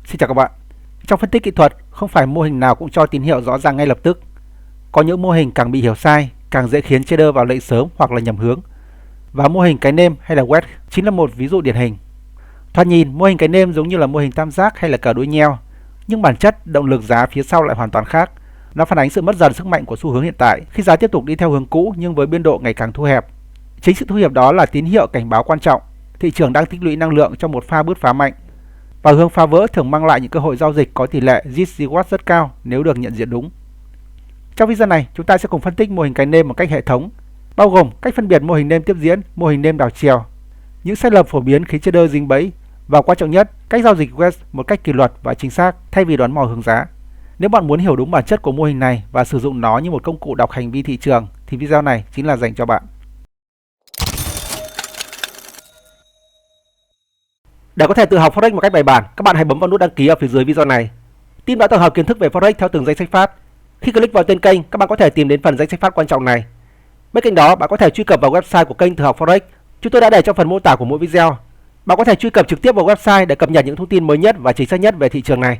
Xin chào các bạn. Trong phân tích kỹ thuật, không phải mô hình nào cũng cho tín hiệu rõ ràng ngay lập tức. Có những mô hình càng bị hiểu sai, càng dễ khiến trader vào lệnh sớm hoặc là nhầm hướng. Và mô hình cái nêm hay là wedge chính là một ví dụ điển hình. Thoạt nhìn, mô hình cái nêm giống như là mô hình tam giác hay là cờ đuôi nheo, nhưng bản chất động lực giá phía sau lại hoàn toàn khác. Nó phản ánh sự mất dần sức mạnh của xu hướng hiện tại khi giá tiếp tục đi theo hướng cũ nhưng với biên độ ngày càng thu hẹp. Chính sự thu hẹp đó là tín hiệu cảnh báo quan trọng. Thị trường đang tích lũy năng lượng trong một pha bứt phá mạnh. Và hướng phá vỡ thường mang lại những cơ hội giao dịch có tỷ lệ risk-reward rất cao nếu được nhận diện đúng. Trong video này, chúng ta sẽ cùng phân tích mô hình cái nêm một cách hệ thống, bao gồm cách phân biệt mô hình nêm tiếp diễn, mô hình nêm đảo chiều, những sai lầm phổ biến khiến trader dính bẫy và quan trọng nhất, cách giao dịch wedge một cách kỷ luật và chính xác thay vì đoán mò hướng giá. Nếu bạn muốn hiểu đúng bản chất của mô hình này và sử dụng nó như một công cụ đọc hành vi thị trường thì video này chính là dành cho bạn. Để có thể tự học Forex một cách bài bản, các bạn hãy bấm vào nút đăng ký ở phía dưới video này. Team đã tổng hợp kiến thức về Forex theo từng danh sách phát. Khi click vào tên kênh, các bạn có thể tìm đến phần danh sách phát quan trọng này. Bên cạnh đó, bạn có thể truy cập vào website của kênh Tự học Forex. Chúng tôi đã để trong phần mô tả của mỗi video. Bạn có thể truy cập trực tiếp vào website để cập nhật những thông tin mới nhất và chính xác nhất về thị trường này.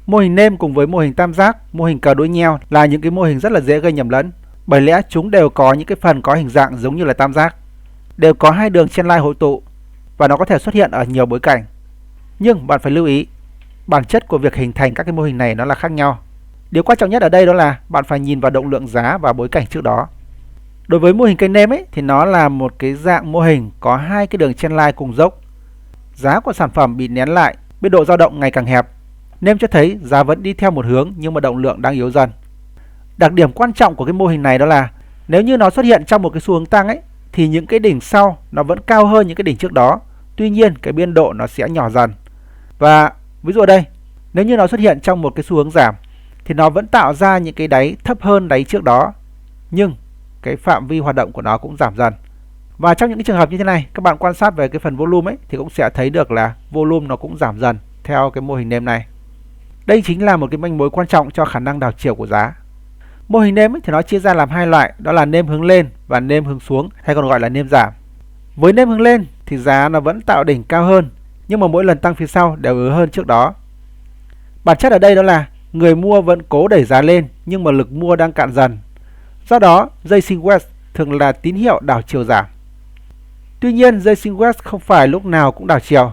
Mô hình nêm cùng với mô hình tam giác, mô hình cờ đuôi nheo là những cái mô hình rất là dễ gây nhầm lẫn, bởi lẽ chúng đều có những cái phần có hình dạng giống như là tam giác, đều có hai đường trendline hội tụ và nó có thể xuất hiện ở nhiều bối cảnh. Nhưng bạn phải lưu ý, bản chất của việc hình thành các cái mô hình này nó là khác nhau. Điều quan trọng nhất ở đây đó là bạn phải nhìn vào động lượng giá và bối cảnh trước đó. Đối với mô hình cây nêm thì nó là một cái dạng mô hình có hai cái đường trendline cùng dốc. Giá của sản phẩm bị nén lại, biên độ dao động ngày càng hẹp. Nêm cho thấy giá vẫn đi theo một hướng nhưng mà động lượng đang yếu dần. Đặc điểm quan trọng của cái mô hình này đó là nếu như nó xuất hiện trong một cái xu hướng tăng thì những cái đỉnh sau nó vẫn cao hơn những cái đỉnh trước đó. Tuy nhiên cái biên độ nó sẽ nhỏ dần. Và ví dụ ở đây, nếu như nó xuất hiện trong một cái xu hướng giảm thì nó vẫn tạo ra những cái đáy thấp hơn đáy trước đó, nhưng cái phạm vi hoạt động của nó cũng giảm dần. Và trong những cái trường hợp như thế này, các bạn quan sát về cái phần volume thì cũng sẽ thấy được là volume nó cũng giảm dần theo cái mô hình nêm này. Đây chính là một cái manh mối quan trọng cho khả năng đảo chiều của giá. Mô hình nêm thì nó chia ra làm hai loại, đó là nêm hướng lên và nêm hướng xuống, hay còn gọi là nêm giảm. Với nêm hướng lên thì giá nó vẫn tạo đỉnh cao hơn, nhưng mà mỗi lần tăng phía sau đều yếu hơn trước đó. Bản chất ở đây đó là người mua vẫn cố đẩy giá lên nhưng mà lực mua đang cạn dần. Do đó, dây sinh wedge thường là tín hiệu đảo chiều giảm. Tuy nhiên, dây sinh wedge không phải lúc nào cũng đảo chiều.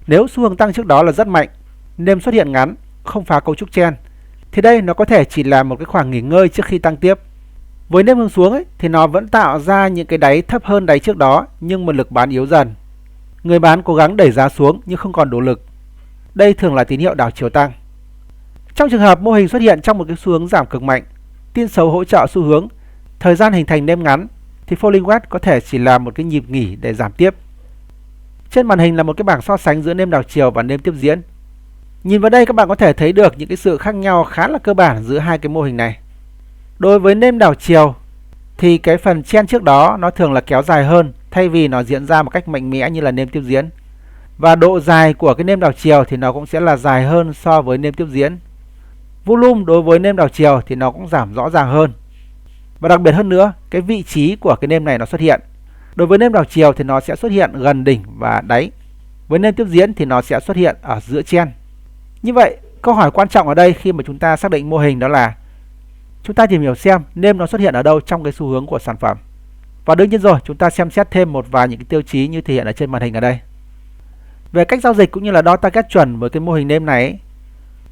Nếu xu hướng tăng trước đó là rất mạnh, nêm xuất hiện ngắn, không phá cấu trúc trend, thì đây nó có thể chỉ là một cái khoảng nghỉ ngơi trước khi tăng tiếp. Với nêm hướng xuống thì nó vẫn tạo ra những cái đáy thấp hơn đáy trước đó nhưng mà lực bán yếu dần. Người bán cố gắng đẩy giá xuống nhưng không còn đủ lực. Đây thường là tín hiệu đảo chiều tăng. Trong trường hợp mô hình xuất hiện trong một cái xu hướng giảm cực mạnh, tin xấu hỗ trợ xu hướng, thời gian hình thành nêm ngắn thì falling wedge có thể chỉ là một cái nhịp nghỉ để giảm tiếp. Trên màn hình là một cái bảng so sánh giữa nêm đảo chiều và nêm tiếp diễn. Nhìn vào đây các bạn có thể thấy được những cái sự khác nhau khá là cơ bản giữa hai cái mô hình này. Đối với nêm đảo chiều thì cái phần trend trước đó nó thường là kéo dài hơn thay vì nó diễn ra một cách mạnh mẽ như là nêm tiếp diễn. Và độ dài của cái nêm đảo chiều thì nó cũng sẽ là dài hơn so với nêm tiếp diễn. Volume đối với nêm đảo chiều thì nó cũng giảm rõ ràng hơn. Và đặc biệt hơn nữa, cái vị trí của cái nêm này nó xuất hiện. Đối với nêm đảo chiều thì nó sẽ xuất hiện gần đỉnh và đáy. Với nêm tiếp diễn thì nó sẽ xuất hiện ở giữa trend. Như vậy, câu hỏi quan trọng ở đây khi mà chúng ta xác định mô hình đó là chúng ta tìm hiểu xem nêm nó xuất hiện ở đâu trong cái xu hướng của sản phẩm. Và đương nhiên rồi, chúng ta xem xét thêm một vài những cái tiêu chí như thể hiện ở trên màn hình ở đây. Về cách giao dịch cũng như là đo target chuẩn với cái mô hình nêm này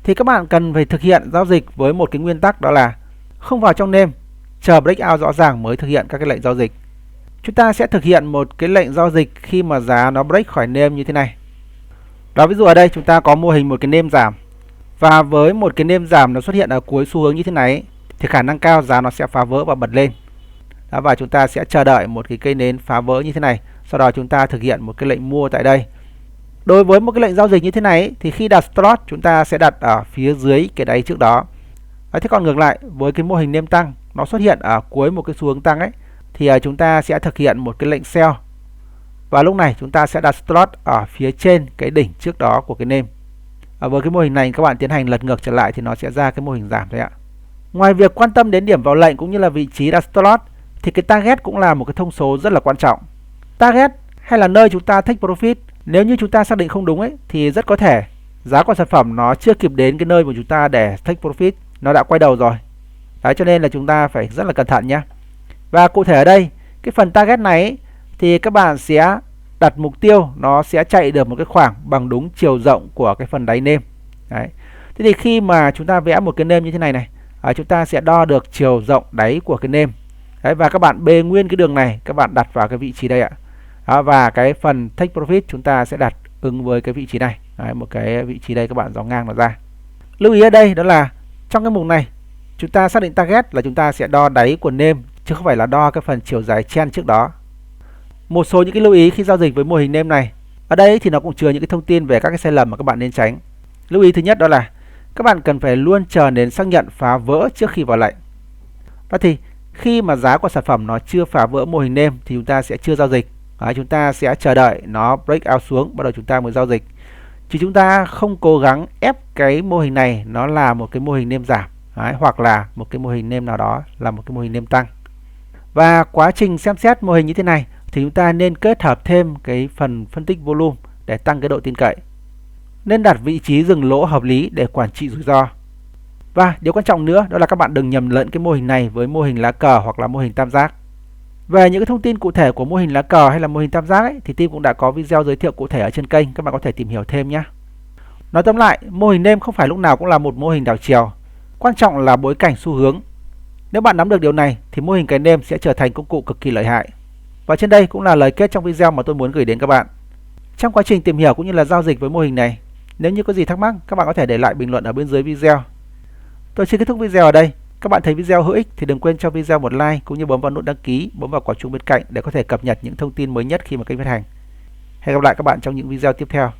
thì các bạn cần phải thực hiện giao dịch với một cái nguyên tắc, đó là không vào trong nêm, chờ breakout rõ ràng mới thực hiện các cái lệnh giao dịch. Chúng ta sẽ thực hiện một cái lệnh giao dịch khi mà giá nó break khỏi nêm như thế này. Đó, ví dụ ở đây chúng ta có mô hình một cái nêm giảm, và với một cái nêm giảm nó xuất hiện ở cuối xu hướng như thế này thì khả năng cao giá nó sẽ phá vỡ và bật lên. Đó, và chúng ta sẽ chờ đợi một cái cây nến phá vỡ như thế này, sau đó chúng ta thực hiện một cái lệnh mua tại đây. Đối với một cái lệnh giao dịch như thế này thì khi đặt stop chúng ta sẽ đặt ở phía dưới cái đáy trước đó. Thế còn ngược lại, với cái mô hình nêm tăng nó xuất hiện ở cuối một cái xu hướng tăng thì chúng ta sẽ thực hiện một cái lệnh sell. Và lúc này chúng ta sẽ đặt stop ở phía trên cái đỉnh trước đó của cái nêm. Với cái mô hình này các bạn tiến hành lật ngược trở lại thì nó sẽ ra cái mô hình giảm thôi ạ. Ngoài việc quan tâm đến điểm vào lệnh cũng như là vị trí đặt stop thì cái target cũng là một cái thông số rất là quan trọng. Target hay là nơi chúng ta take profit, nếu như chúng ta xác định không đúng thì rất có thể giá của sản phẩm nó chưa kịp đến cái nơi mà chúng ta để take profit, nó đã quay đầu rồi. Đấy, cho nên là chúng ta phải rất là cẩn thận nhé. Và cụ thể ở đây, cái phần target này ấy, thì các bạn sẽ đặt mục tiêu nó sẽ chạy được một cái khoảng bằng đúng chiều rộng của cái phần đáy nêm. Đấy. Thế thì khi mà chúng ta vẽ một cái nêm như thế này này, chúng ta sẽ đo được chiều rộng đáy của cái nêm. Đấy, và các bạn bê nguyên cái đường này, các bạn đặt vào cái vị trí đây ạ. Đó, và cái phần take profit chúng ta sẽ đặt ứng với cái vị trí này. Đấy, một cái vị trí đây các bạn dò ngang nó ra. Lưu ý ở đây đó là trong cái mục này chúng ta xác định target là chúng ta sẽ đo đáy của nêm chứ không phải là đo cái phần chiều dài chen trước đó. Một số những cái lưu ý khi giao dịch với mô hình nêm này. Ở đây thì nó cũng chứa những cái thông tin về các cái sai lầm mà các bạn nên tránh. Lưu ý thứ nhất đó là các bạn cần phải luôn chờ đến xác nhận phá vỡ trước khi vào lệnh. Đó thì khi mà giá của sản phẩm nó chưa phá vỡ mô hình nêm thì chúng ta sẽ chưa giao dịch. Chúng ta sẽ chờ đợi nó break out xuống bắt đầu chúng ta mới giao dịch. Chứ chúng ta không cố gắng ép cái mô hình này nó là một cái mô hình nêm giảm. Hoặc là một cái mô hình nêm nào đó là một cái mô hình nêm tăng. Và quá trình xem xét mô hình như thế này thì chúng ta nên kết hợp thêm cái phần phân tích volume để tăng cái độ tin cậy. Nên đặt vị trí dừng lỗ hợp lý để quản trị rủi ro. Và điều quan trọng nữa đó là các bạn đừng nhầm lẫn cái mô hình này với mô hình lá cờ hoặc là mô hình tam giác. Về những cái thông tin cụ thể của mô hình lá cờ hay là mô hình tam giác ấy, thì team cũng đã có video giới thiệu cụ thể ở trên kênh, các bạn có thể tìm hiểu thêm nhé. Nói tóm lại, mô hình nêm không phải lúc nào cũng là một mô hình đảo chiều. Quan trọng là bối cảnh xu hướng. Nếu bạn nắm được điều này thì mô hình cái nêm sẽ trở thành công cụ cực kỳ lợi hại. Và trên đây cũng là lời kết trong video mà tôi muốn gửi đến các bạn. Trong quá trình tìm hiểu cũng như là giao dịch với mô hình này, nếu như có gì thắc mắc, các bạn có thể để lại bình luận ở bên dưới video. Tôi xin kết thúc video ở đây. Các bạn thấy video hữu ích thì đừng quên cho video một like cũng như bấm vào nút đăng ký, bấm vào quả chuông bên cạnh để có thể cập nhật những thông tin mới nhất khi mà kênh phát hành. Hẹn gặp lại các bạn trong những video tiếp theo.